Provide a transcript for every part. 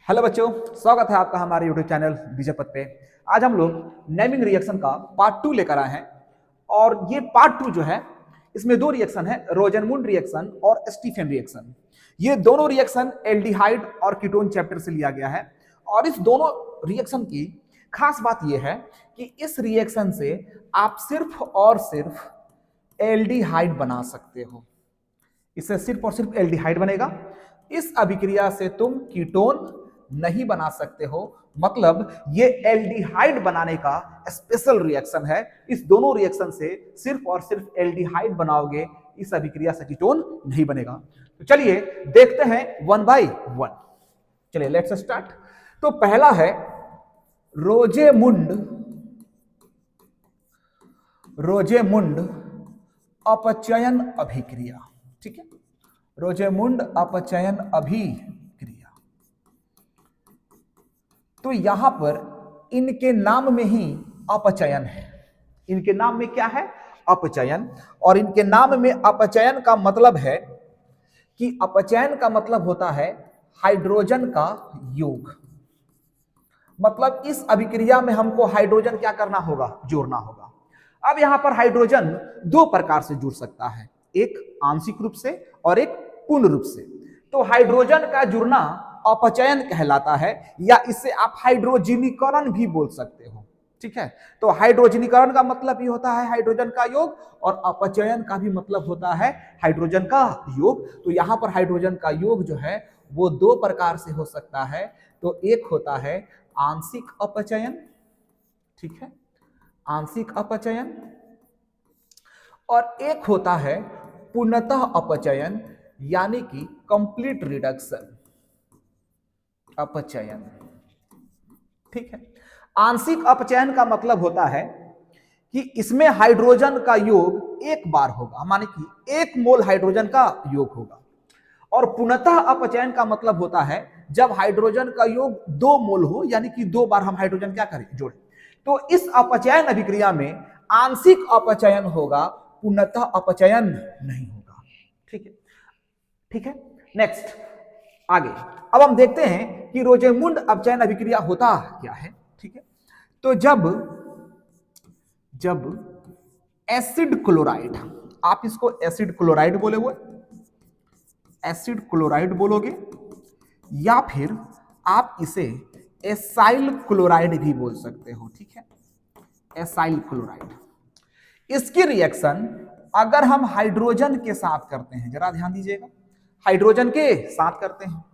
Hello बच्चों, स्वागत है आपका हमारे यूट्यूब चैनल विजय पथ पे। आज हम लोग नेमिंग रिएक्शन का पार्ट 2 लेकर आए हैं और ये पार्ट 2 जो है इसमें दो रिएक्शन है, रोजेनमुंड रिएक्शन और स्टीफन रिएक्शन। ये दोनों रिएक्शन एल्डिहाइड और कीटोन चैप्टर से लिया गया है और इस दोनों रिएक्शन की खास बात यह है कि इस रिएक्शन से आप सिर्फ और सिर्फ एल्डिहाइड बना सकते हो। इससे सिर्फ और सिर्फ एल्डिहाइड बनेगा। इस अभिक्रिया से तुम कीटोन नहीं बना सकते हो, मतलब ये एल्डिहाइड बनाने का स्पेशल रिएक्शन है। इस दोनों रिएक्शन से सिर्फ और सिर्फ एल्डिहाइड बनाओगे, इस अभिक्रिया से कीटोन नहीं बनेगा। तो चलिए देखते हैं वन बाय वन। चलिए लेट्स स्टार्ट। तो पहला है रोजेमुंड अपचयन अभिक्रिया। ठीक है, रोजेमुंड अपचयन अभिक्रिया। तो यहां पर इनके नाम में ही अपचयन है। इनके नाम में क्या है? अपचयन। और इनके नाम में अपचयन का मतलब है कि अपचयन का मतलब होता है हाइड्रोजन का योग। मतलब इस अभिक्रिया में हमको हाइड्रोजन क्या करना होगा? जोड़ना होगा। अब यहां पर हाइड्रोजन दो प्रकार से जुड़ सकता है, एक आंशिक रूप से और एक पूर्ण रूप से। तो हाइड्रोजन का जुड़ना अपचयन कहलाता है, या इससे आप हाइड्रोजनीकरण भी बोल सकते हो। ठीक है, तो हाइड्रोजनीकरण का मतलब ये होता है हाइड्रोजन का योग, और अपचयन का भी मतलब होता है हाइड्रोजन का योग। तो यहां पर हाइड्रोजन का योग जो है वो दो प्रकार से हो सकता है। तो एक होता है आंशिक अपचयन, ठीक है, आंशिक अपचयन, और एक होता है पूर्णतः अपचयन, यानी कि कंप्लीट रिडक्शन अपचयन। ठीक है, आंशिक अपचयन का मतलब होता है कि इसमें हाइड्रोजन का योग एक बार होगा, माने कि एक मोल हाइड्रोजन का योग होगा। और पूर्णतः अपचयन का मतलब होता है जब हाइड्रोजन का योग दो मोल हो, यानी कि दो बार हम हाइड्रोजन क्या करें? जोड़ें। तो इस अपचयन अभिक्रिया में आंशिक अपचयन होगा, पूर्णतः अपचयन नहीं होगा। ठीक है, ठीक है। नेक्स्ट आगे अब हम देखते हैं कि रोजेमुंड अपचयन अभिक्रिया होता क्या है। ठीक है, तो जब एसिड क्लोराइड, आप इसको एसिड क्लोराइड बोले हुए, एसिड क्लोराइड बोलोगे, या फिर आप इसे एसाइल क्लोराइड भी बोल सकते हो। ठीक है, एसाइल क्लोराइड। इसकी रिएक्शन अगर हम हाइड्रोजन के साथ करते हैं, जरा ध्यान दीजिएगा, हाइड्रोजन के साथ करते हैं,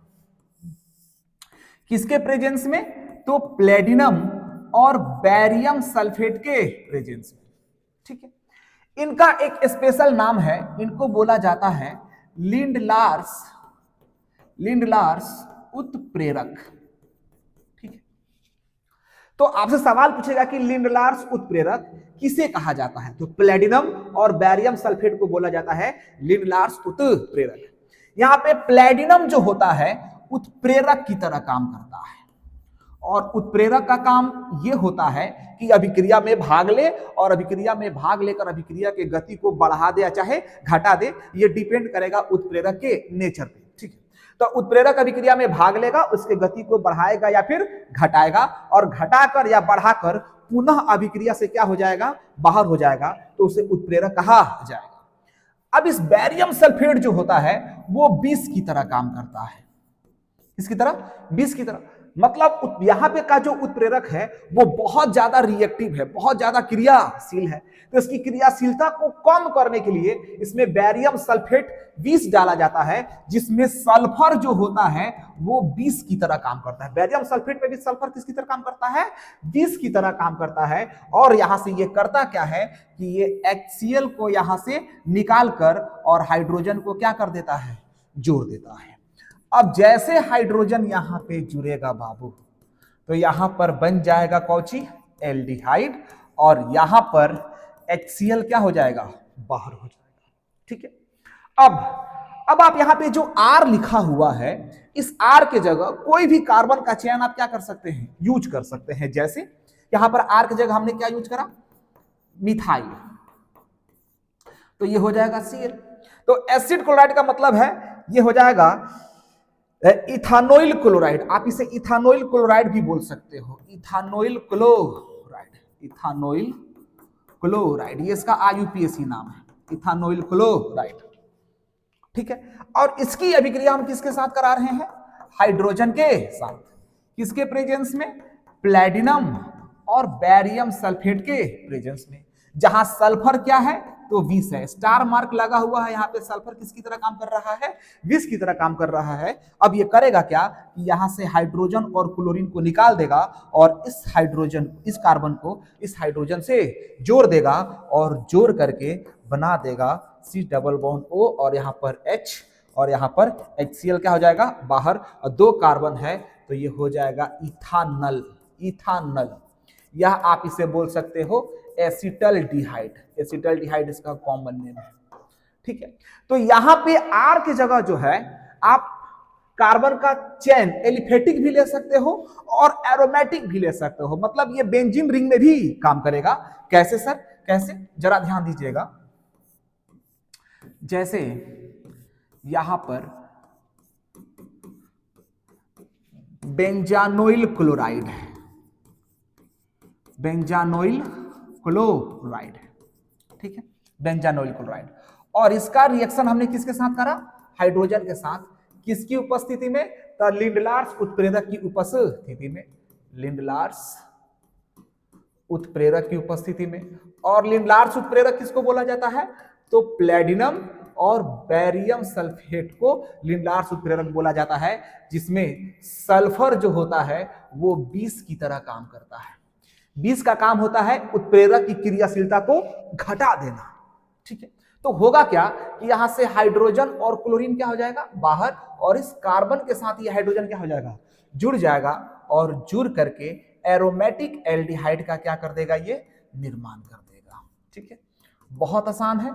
किसके प्रेजेंस में? तो प्लेटिनम और बैरियम सल्फेट के प्रेजेंस में। ठीक है, इनका एक स्पेशल नाम है, इनको बोला जाता है लिंडलार्स उत्प्रेरक। ठीक है, तो आपसे सवाल पूछेगा कि लिंडलार्स उत्प्रेरक किसे कहा जाता है? तो प्लेटिनम और बैरियम सल्फेट को बोला जाता है लिंडलार्स उत्प्रेरक। यहां पे प्लेटिनम जो होता है उत्प्रेरक की तरह काम करता है, और उत्प्रेरक का काम यह होता है कि अभिक्रिया में भाग ले, और अभिक्रिया में भाग लेकर अभिक्रिया के गति को बढ़ा दे या चाहे घटा दे, यह डिपेंड करेगा उत्प्रेरक के नेचर पे। ठीक है, तो उत्प्रेरक अभिक्रिया में भाग लेगा, उसके गति को बढ़ाएगा या फिर घटाएगा, और घटाकर या बढ़ाकर पुनः अभिक्रिया से क्या हो जाएगा? बाहर हो जाएगा, तो उसे उत्प्रेरक कहा जाएगा। अब इस बैरियम सल्फेट जो होता है वो विष की तरह काम करता है। इसकी तरह, विष की तरह, मतलब यहां पे का जो उत्प्रेरक है वो बहुत ज्यादा रिएक्टिव है, बहुत ज्यादा क्रियाशील है। तो इसकी क्रियाशीलता को कम करने के लिए इसमें बैरियम सल्फेट विष डाला जाता है, जिसमें सल्फर जो होता है वो विष की तरह काम करता है। बैरियम सल्फेट में भी सल्फर किसकी तरह काम करता है? विष की तरह काम करता है। और यहां से ये करता क्या है कि ये HCl को यहां से निकाल कर और हाइड्रोजन को क्या कर देता है? जोड़ देता है। अब जैसे हाइड्रोजन यहां पे जुड़ेगा बाबू, तो यहां पर बन जाएगा कौची? एल्डिहाइड, और यहां पर HCl क्या हो जाएगा? बाहर हो जाएगा। ठीक है, अब आप यहां पे जो R लिखा हुआ है, इस R के जगह कोई भी कार्बन का चयन आप क्या कर सकते हैं? यूज कर सकते हैं। जैसे यहां पर R की जगह हमने क्या यूज करा? मिथाइल, तो ये हो जाएगा Cl। तो एसिड क्लोराइड का मतलब है ये हो जाएगा इथानोइल क्लोराइड, आप इसे इथानोइल क्लोराइड भी बोल सकते हो, इथानोइल क्लोराइड, इथानोइल क्लोराइड, ये इसका IUPAC नाम है, इथानोइल क्लोराइड। ठीक है, और इसकी अभिक्रिया हम किसके साथ करा रहे हैं? हाइड्रोजन के साथ। किसके प्रेजेंस में? प्लेटिनम और बैरियम सल्फेट के प्रेजेंस में। जहां सल्फर क्या है? तो विष है, स्टार मार्क लगा हुआ है यहाँ पे। सल्फर किसकी तरह काम कर रहा है? विष की तरह काम कर रहा है। अब ये करेगा क्या कि यहां से हाइड्रोजन और क्लोरीन को निकाल देगा और इस हाइड्रोजन, इस कार्बन को इस हाइड्रोजन से जोड़ देगा और जोड़ करके बना देगा C डबल बॉन्ड O और यहाँ पर H और यहाँ पर HCl क्या हो जाएगा? बाहर। और 2 कार्बन है तो ये हो जाएगा इथानल, इथानल। यह आप इसे बोल सकते हो एसिटल्डिहाइड, एसिटल्डिहाइड इसका कॉमन नेम है। ठीक है, तो यहां पे R की जगह जो है आप कार्बन का चेन एलिफेटिक भी ले सकते हो और एरोमेटिक भी ले सकते हो, मतलब ये बेंजीन रिंग में भी काम करेगा। कैसे सर? कैसे? जरा ध्यान दीजिएगा। जैसे यहां पर बेंजानोइल क्लोराइड है, बेंजानोइल क्लोराइड है, ठीक है, बेंजानोइल क्लोराइड, और इसका रिएक्शन हमने किसके साथ करा? हाइड्रोजन के साथ। किसकी उपस्थिति में? तो लिंडलार्स उत्प्रेरक की उपस्थिति में, लिंडलार्स उत्प्रेरक की उपस्थिति में। और लिंडलार्स उत्प्रेरक किसको बोला जाता है? तो प्लेटिनम और बैरियम सल्फेट को लिंडलार्स उत्प्रेरक बोला जाता है, जिसमें सल्फर जो होता है वो विष की तरह काम करता है। विष का काम होता है उत्प्रेरक की क्रियाशीलता को घटा देना। ठीक है, तो होगा क्या कि यहां से हाइड्रोजन और क्लोरीन क्या हो जाएगा? बाहर, और इस कार्बन के साथ ये हाइड्रोजन क्या हो जाएगा? जुड़ जाएगा, और जुड़ करके एरोमेटिक एल्डिहाइड का क्या कर देगा? ये निर्माण कर देगा। ठीक है, बहुत आसान है।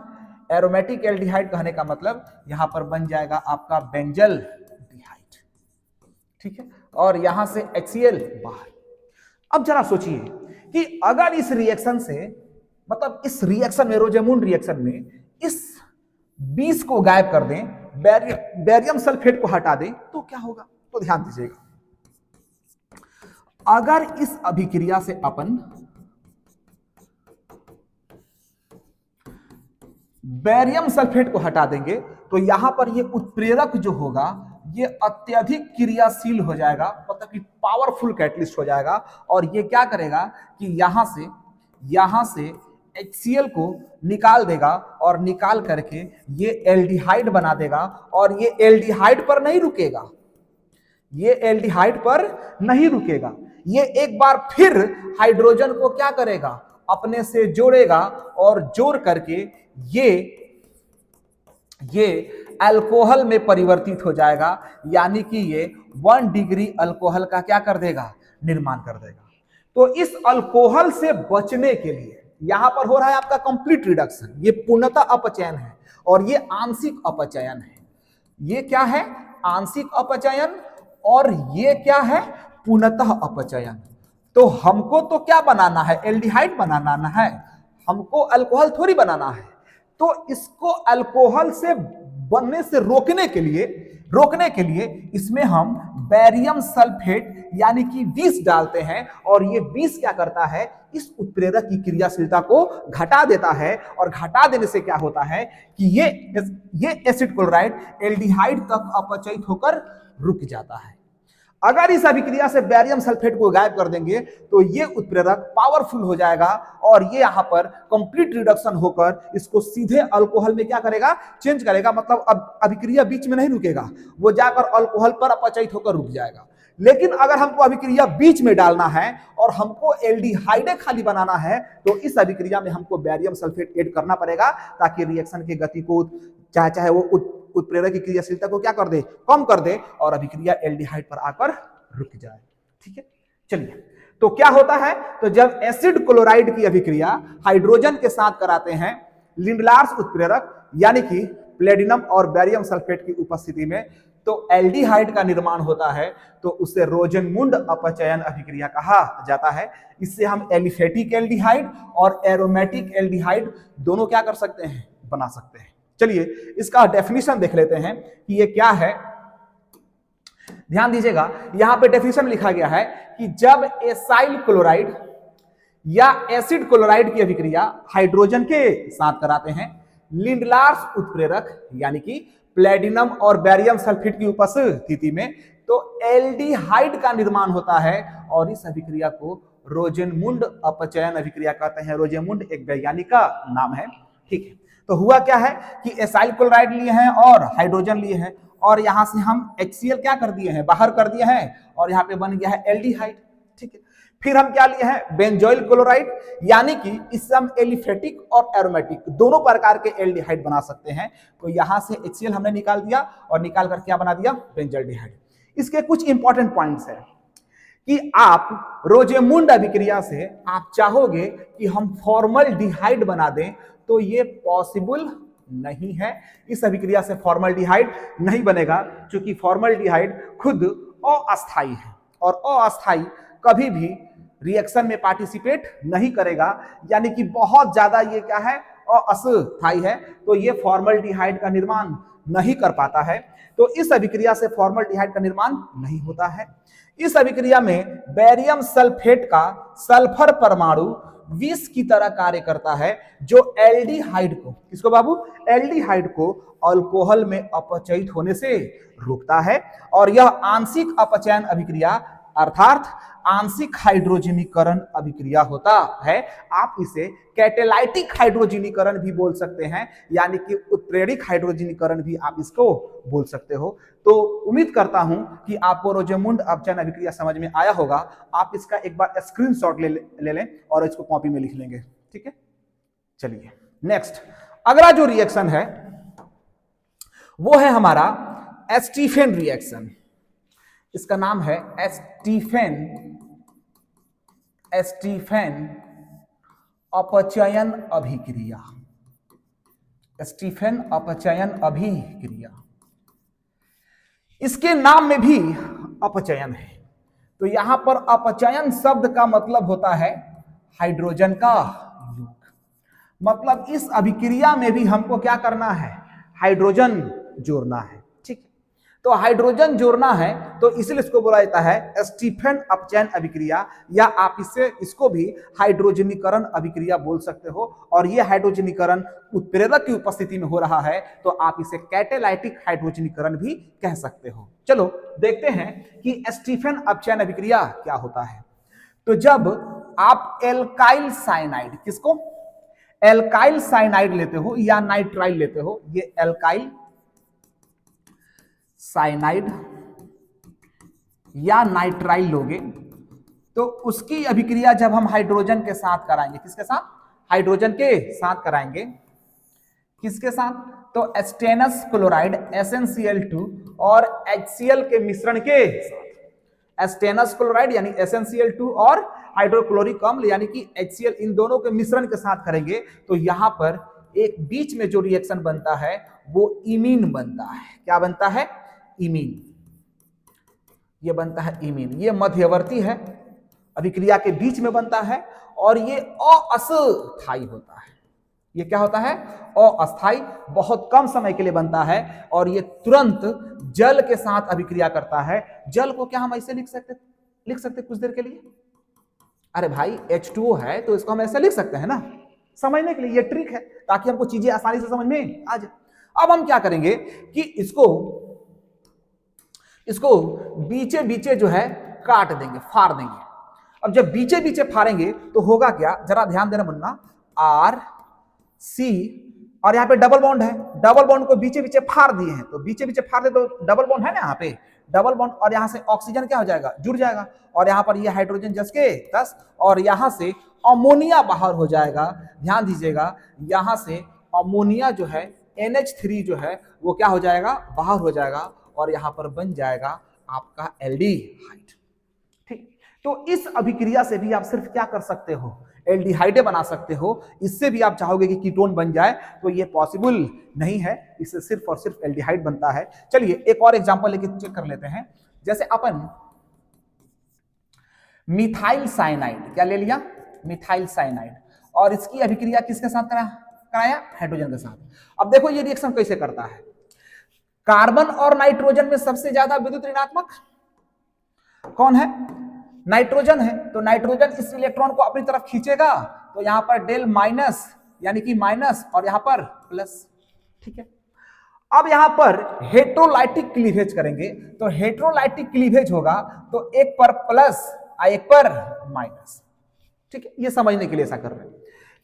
एरोमेटिक एल्डिहाइड कहने का मतलब यहां पर बन जाएगा आपका बेंजल डिहाइड। ठीक है, और यहां से HCl बाहर। अब जरा सोचिए कि अगर इस रिएक्शन से, मतलब इस रिएक्शन में, रोजेमुंड रिएक्शन में, इस 20 को गायब कर दें, बैरियम सल्फेट को हटा दें, तो क्या होगा? तो ध्यान दीजिएगा, अगर इस अभिक्रिया से अपन बैरियम सल्फेट को हटा देंगे तो यहां पर ये उत्प्रेरक जो होगा ये अत्यधिक क्रियाशील हो जाएगा, मतलब कि पावरफुल कैटलिस्ट हो जाएगा, और ये क्या करेगा कि यहां से HCl को निकाल देगा और निकाल करके ये एल्डिहाइड बना देगा। और ये एल्डिहाइड पर नहीं रुकेगा, ये एल्डिहाइड पर नहीं रुकेगा, ये एक बार फिर हाइड्रोजन को क्या करेगा? अपने से जोड़ेगा, और जोड़ करके ये अल्कोहल में परिवर्तित हो जाएगा, यानी कि ये 1 डिग्री अल्कोहल का क्या कर देगा? निर्माण कर देगा। तो इस अल्कोहल से बचने के लिए यहां पर हो रहा है आपका कंप्लीट रिडक्शन। ये पूर्णतः अपचयन है और ये आंशिक अपचयन है। ये क्या है? आंशिक अपचयन, और ये क्या है? पूर्णतः अपचयन। तो हमको तो क्या बनाना है? एल्डिहाइड बनाना है, हमको अल्कोहल थोड़ी बनाना है। तो इसको अल्कोहल से बनने से रोकने के लिए इसमें हम बैरियम सल्फेट यानी कि विष डालते हैं, और ये विष क्या करता है? इस उत्प्रेरक की क्रियाशीलता को घटा देता है, और घटा देने से क्या होता है कि ये एसिड क्लोराइड एल्डिहाइड तक अपचयित होकर रुक जाता है। अगर इस अभिक्रिया से बैरियम सल्फेट को गायब कर देंगे तो ये उत्प्रेरक पावरफुल हो जाएगा, और ये यहां पर कंप्लीट रिडक्शन होकर इसको सीधे अल्कोहल में क्या करेगा? चेंज करेगा। मतलब अब अभिक्रिया बीच में नहीं रुकेगा, वो जाकर अल्कोहल पर अपचयित होकर रुक जाएगा। लेकिन अगर हमको अभिक्रिया बीच में डालना है और हमको एल्डिहाइड खाली बनाना है, तो इस अभिक्रिया में हमको बैरियम सल्फेट ऐड करना पड़ेगा, ताकि रिएक्शन की गति को चाहे वो उत्प्रेरक की क्रियाशीलता को क्या कर दे? कम कर दे, और अभिक्रिया एल्डिहाइड पर आकर रुक जाए। ठीक है, चलिए, तो क्या होता है? तो जब एसिड क्लोराइड की अभिक्रिया हाइड्रोजन के साथ कराते हैं लिंडलार्स उत्प्रेरक यानी कि प्लेटिनम और बैरियम सल्फेट की उपस्थिति में, तो एल्डिहाइड का निर्माण होता है, तो उसे रोजेनमुंड अपचयन अभिक्रिया कहा जाता है। इससे हम एलिफेटिक एल्डिहाइड और एरोमेटिक एल्डिहाइड दोनों क्या कर सकते हैं? बना सकते हैं। चलिए इसका डेफिनेशन देख लेते हैं कि ये क्या है। ध्यान दीजिएगा, यहां पे डेफिनेशन में लिखा गया है कि जब एसाइल क्लोराइड या एसिड क्लोराइड की अभिक्रिया हाइड्रोजन के साथ कराते हैं लिंडलार्स उत्प्रेरक यानी कि प्लेटिनम और बेरियम सल्फेट की उपस्थिति में, तो एल्डिहाइड का निर्माण होता है और इस अभिक्रिया को रोजेनमुंड अपचयन अभिक्रिया कहते हैं। रोजेनमुंड एक वैज्ञानिक का नाम है। ठीक है, तो हुआ क्या है कि एसाइल क्लोराइड लिए हैं और हाइड्रोजन लिए हैं और यहां से हम HCl क्या कर दिए हैं, बाहर कर दिए हैं और यहां पे बन गया है एल्डिहाइड। ठीक है, फिर हम क्या लिए हैं, बेंजोइल क्लोराइड, यानी कि इससे हम एलिफेटिक और एरोमेटिक दोनों प्रकार के एल्डिहाइड बना सकते हैं। तो यहां से HCl हमने निकाल दिया और निकाल कर क्या बना दिया, बेंजोल्डिहाइड। इसके कुछ इंपॉर्टेंट पॉइंट्स है कि आप रोजेमुंड अभिक्रिया से आप चाहोगे कि हम फॉर्मल्डिहाइड बना दें, तो ये पॉसिबल नहीं है। इस अभिक्रिया से फॉर्मल्डिहाइड नहीं बनेगा क्योंकि फॉर्मल्डिहाइड खुद अस्थायी है और अस्थायी कभी भी रिएक्शन में पार्टिसिपेट नहीं करेगा, यानी कि बहुत ज्यादा ये क्या है, अस्थायी है, तो ये फॉर्मल्डिहाइड का निर्माण नहीं कर पाता है। तो इस अभिक्रिया से फॉर्मल्डिहाइड का निर्माण नहीं होता है। इस अभिक्रिया में बेरियम सल्फेट का सल्फर परमाणु विष की तरह कार्य करता है, जो एल्डिहाइड को, किसको बाबू, एल्डिहाइड को अल्कोहल में अपचयित होने से रोकता है। और यह आंशिक अपचयन अभिक्रिया अर्थात आंशिक हाइड्रोजनीकरण अभिक्रिया होता है। आप इसे कैटेलाइटिक हाइड्रोजनीकरण भी बोल सकते हैं, यानी कि उत्प्रेरक हाइड्रोजनीकरण भी आप इसको बोल सकते हो। तो उम्मीद करता हूं कि आपको रोजेमुंड अपचयन अभिक्रिया समझ में आया होगा। आप इसका एक बार स्क्रीनशॉट ले लें और इसको कॉपी में लिख लेंगे। ठीक है, चलिए नेक्स्ट अगला जो रिएक्शन है वो है हमारा स्टीफेन रिएक्शन। इसका नाम है स्टीफेन अपचयन अभिक्रिया। स्टीफेन अपचयन अभिक्रिया, इसके नाम में भी अपचयन है। तो यहां पर अपचयन शब्द का मतलब होता है हाइड्रोजन का योग। मतलब इस अभिक्रिया में भी हमको क्या करना है, हाइड्रोजन जोड़ना है। ठीक, तो हाइड्रोजन जोड़ना है, तो इसलिए इसको बोला जाता है स्टीफेन अपचयन अभिक्रिया, या आप इसको भी हाइड्रोजनीकरण अभिक्रिया बोल सकते हो। और यह हाइड्रोजनीकरण उत्प्रेरक की उपस्थिति में हो रहा है, तो आप इसे कैटेलाइटिक हाइड्रोजनीकरण भी कह सकते हो। चलो देखते हैं कि स्टीफेन अपचयन अभिक्रिया क्या होता है। तो जब आप एल्काइल साइनाइड, किसको, एल्काइल साइनाइड लेते हो या नाइट्राइल लेते हो, ये एल्काइल साइनाइड या नाइट्राइल लोगे, तो उसकी अभिक्रिया जब हम हाइड्रोजन के साथ कराएंगे, किसके साथ, हाइड्रोजन के साथ कराएंगे, किसके साथ, तो स्टेनस क्लोराइड SnCl2 और HCl के मिश्रण के साथ। स्टेनस क्लोराइड यानी SnCl2 और हाइड्रोक्लोरिक अम्ल यानी कि HCl, इन दोनों के मिश्रण के साथ करेंगे, तो यहां पर एक बीच में जो रिएक्शन बनता है वो इमीन बनता है। क्या बनता है, इमीन। ये बनता है इमीन। ये मध्यवर्ती है, अभिक्रिया के बीच में बनता है और ये अस्थायी होता है। ये क्या होता है, अस्थायी, बहुत कम समय के लिए बनता है और ये तुरंत जल के साथ अभिक्रिया करता है। जल को क्या हम ऐसे लिख सकते कुछ देर के लिए, अरे भाई H2O है तो इसको हम ऐसे लिख सकते हैं ना, समझने के लिए। ये ट्रिक है ताकि हमको चीजें आसानी से समझ में आ जाए। अब हम क्या करेंगे कि इसको बीचे बीचे जो है काट देंगे, फाड़ देंगे। अब जब बीचे बीचे फाड़ेंगे तो होगा क्या, जरा ध्यान देना मुन्ना, RC और यहाँ पे डबल बॉन्ड है, डबल बॉन्ड को बीचे बीचे फाड़ दिए हैं, तो बीचे बीचे फाड़ दे तो डबल बॉन्ड है ना यहाँ पे, डबल बॉन्ड, और यहाँ से ऑक्सीजन क्या हो जाएगा, जुड़ जाएगा, और यहाँ पर ये हाइड्रोजन जस के 10, और यहाँ से अमोनिया बाहर हो जाएगा। ध्यान दीजिएगा, यहाँ से अमोनिया जो है NH3 जो है वो क्या हो जाएगा, बाहर हो जाएगा, और यहाँ पर बन जाएगा आपका एल्डिहाइड। ठीक, तो इस अभिक्रिया से भी आप सिर्फ क्या कर सकते हो, एल्डिहाइड बना सकते हो। इससे भी आप चाहोगे कि कीटोन बन जाए तो ये पॉसिबल नहीं है, इससे सिर्फ और सिर्फ एल्डिहाइड बनता है। चलिए एक और एग्जांपल लेके चेक कर लेते हैं। जैसे अपन मिथाइल साइनाइड, क्या ले लिया, मिथाइल साइनाइड, और इसकी अभिक्रिया किसके साथ कराया, हाइड्रोजन के साथ। अब देखो ये रिएक्शन कैसे करता है। कार्बन और नाइट्रोजन में सबसे ज्यादा विद्युत ऋणात्मक, कौन है? नाइट्रोजन है। तो नाइट्रोजन इस इलेक्ट्रॉन को अपनी तरफ खींचेगा, तो यहां पर डेल माइनस यानी कि माइनस और यहां पर प्लस। ठीक है, अब यहां पर हेट्रोलाइटिक क्लीवेज करेंगे, तो हेट्रोलाइटिक क्लीवेज होगा तो एक पर प्लस और एक पर माइनस। ठीक है, ये समझने के लिए ऐसा कर रहे हैं।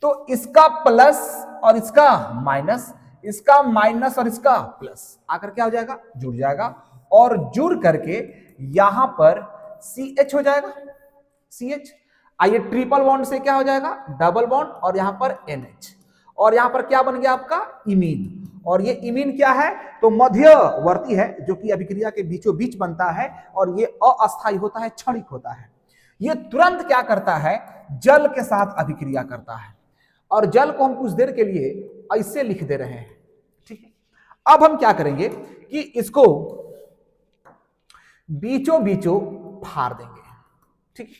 तो इसका प्लस और इसका माइनस, इसका माइनस और इसका प्लस आकर क्या हो जाएगा? जुड़ जाएगा, और जुड़ करके यहां पर CH हो जाएगा, CH। आइए ट्रिपल बॉन्ड से क्या हो जाएगा? डबल बॉन्ड, और यहां पर NH, और यहां पर क्या बन गया आपका? इमीन। और ये इमीन क्या है? तो मध्यवर्ती है, जो कि अभिक्रिया के बीचों बीच बनता है, और ये अस्थायी होता है, क्षणिक होता है। ये तुरंत क्या करता है? जल के साथ अभिक्रिया करता है, और जल को हम कुछ देर के लिए ऐसे लिख दे रहे हैं। ठीक है, अब हम क्या करेंगे कि इसको बीचों बीचों फाड़ देंगे। ठीक है,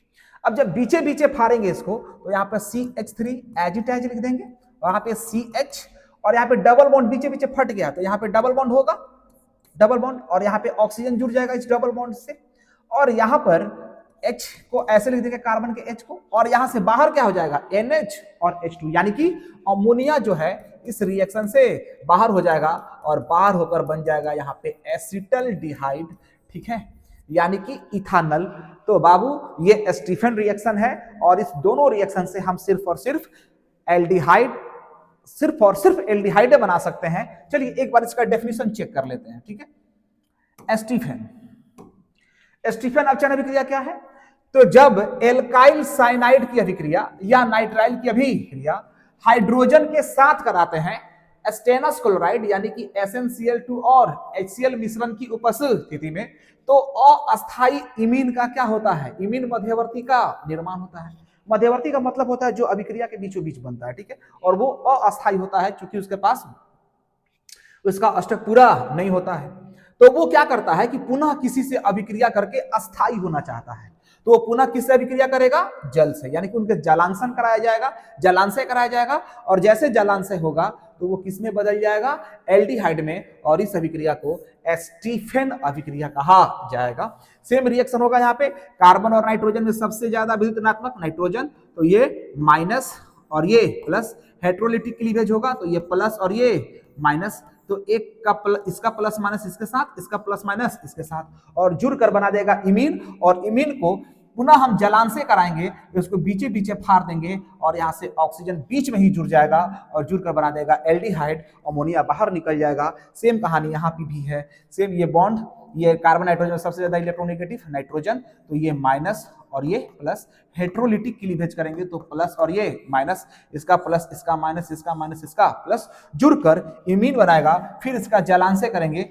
अब जब बीचे बीचे फाड़ेंगे इसको, तो यहां पर CH3 एज इट एज लिख देंगे, वहां पे CH, और यहाँ पे डबल बॉन्ड बीचे बीचे फट गया, तो यहाँ पे डबल बॉन्ड होगा, डबल बॉन्ड, और यहाँ पे ऑक्सीजन जुड़ जाएगा इस डबल बॉन्ड से, और यहाँ पर H को ऐसे लिख देंगे, कार्बन के H को, और यहाँ से बाहर क्या हो जाएगा? NH और H2, यानी कि अमोनिया जो है इस रिएक्शन से बाहर हो जाएगा, और बाहर होकर बन जाएगा यहाँ पे एसिटल्डिहाइड। ठीक है, यानी कि इथानल। तो बाबू ये स्टीफन रिएक्शन है, और इस दोनों रिएक्शन से हम सिर्फ और सिर्फ एल्डिहाइड, सिर्फ और सिर्फ एल्डिहाइड बना सकते हैं। चलिए एक बार इसका डेफिनेशन चेक कर लेते हैं। ठीक है, स्टीफन, स्टीफन अवचन अभिक्रिया क्या है? तो जब एल्काइल साइनाइड की अभिक्रिया या नाइट्राइल की अभिक्रिया हाइड्रोजन के साथ कराते हैं स्टेनस क्लोराइड यानी कि SnCl2 और HCl मिश्रण की उपस्थिति में, तो अस्थायी इमीन का क्या होता है? इमीन मध्यवर्ती का निर्माण होता है। मध्यवर्ती का मतलब होता है जो अभिक्रिया के बीचों बीच बनता है। ठीक है, और वो अस्थायी होता है क्योंकि उसके पास उसका अष्टक पूरा नहीं होता है। तो वो क्या करता है कि पुनः किसी से अभिक्रिया करके अस्थायी होना चाहता है, तो वो पुनः किससे अभिक्रिया करेगा? जल से, यानी कि उनके जलांशन कराया जाएगा, जलांशय कराया जाएगा, और जैसे जलांशय होगा तो वो किस में बदल जाएगा? एल्डिहाइड में, और इस अभिक्रिया को स्टीफन अभिक्रिया कहा जाएगा। सेम रिएक्शन होगा यहाँ पे, कार्बन और नाइट्रोजन में सबसे ज्यादा विद्युत ऋणात्मक नाइट्रोजन, तो ये माइनस और ये प्लस। हेट्रोलिटिक क्लीवेज होगा तो ये प्लस और ये माइनस, तो एक का इसका प्लस माइनस इसके साथ, इसका प्लस माइनस इसके साथ, और जुड़ कर बना देगा इमीन, और इमीन को पुनः हम जलांशय कराएंगे, उसको बीचे बीचे फाड़ देंगे, और यहाँ से ऑक्सीजन बीच में ही जुड़ जाएगा और जुड़कर बना देगा एल्डिहाइड, अमोनिया बाहर निकल जाएगा। सेम कहानी यहाँ पे भी है, सेम ये बॉन्ड, ये कार्बन नाइट्रोजन में सबसे ज्यादा इलेक्ट्रोनेगेटिव नाइट्रोजन, तो ये माइनस और ये प्लस। हेट्रोलिटिक क्लीवेज करेंगे तो प्लस और ये माइनस, इसका प्लस इसका माइनस, इसका माइनस इसका प्लस, जुड़कर इमीन बनाएगा। फिर इसका जलांशय करेंगे,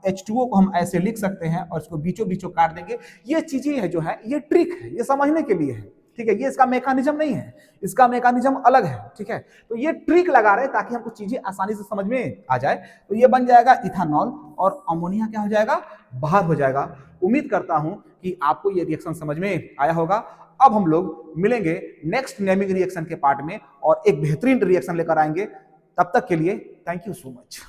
H2O को हम ऐसे लिख सकते हैं और इसको बीचों बीचों काट देंगे। ये चीजें है जो है ये ट्रिक है, ये समझने के लिए है। ठीक है, ये इसका मैकेनिज्म नहीं है, इसका मैकेनिज्म अलग है। ठीक है, तो ये ट्रिक लगा रहे हैं ताकि हमको चीजें आसानी से समझ में आ जाए। तो ये बन जाएगा इथानॉल, और अमोनिया क्या हो जाएगा? बाहर हो जाएगा। उम्मीद करता हूं कि आपको ये रिएक्शन समझ में आया होगा। अब हम लोग मिलेंगे नेक्स्ट नेमिंग रिएक्शन के पार्ट में, और एक बेहतरीन रिएक्शन लेकर आएंगे। तब तक के लिए थैंक यू सो मच।